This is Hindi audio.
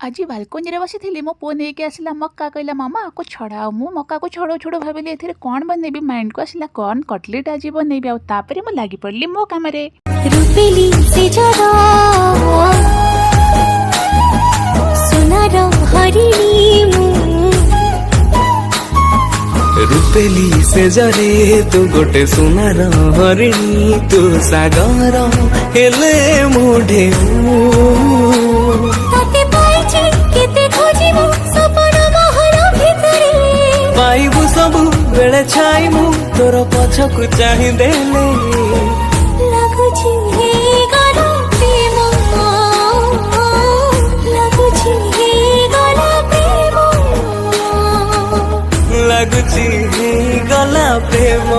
आज बालकोनी रे बसी थी मो पु नहीं के आसला मक्का कहला मामा को छड़ाओ मु मक्का को छड़ो छड़ो भाविली एथिरे कौन बनैबी माइंड को आसला कौन कटलेट आज बनैबी आ तापरे मु लागी पड़ली मो काम रे रूपेली से जरा सोनार हरिणी मु रूपेली से जरे तू गोटे सुनार हरिणी तू सागर हेले मुढे ताते पाइछि केते खोजिबु सपन महल भितरे पाइबु सबु बेले छाइबु तोर पछकु चाहि देले लागुछि हे गला प्रेम लागुछि हे गला प्रेम लगुची गला प्रेम।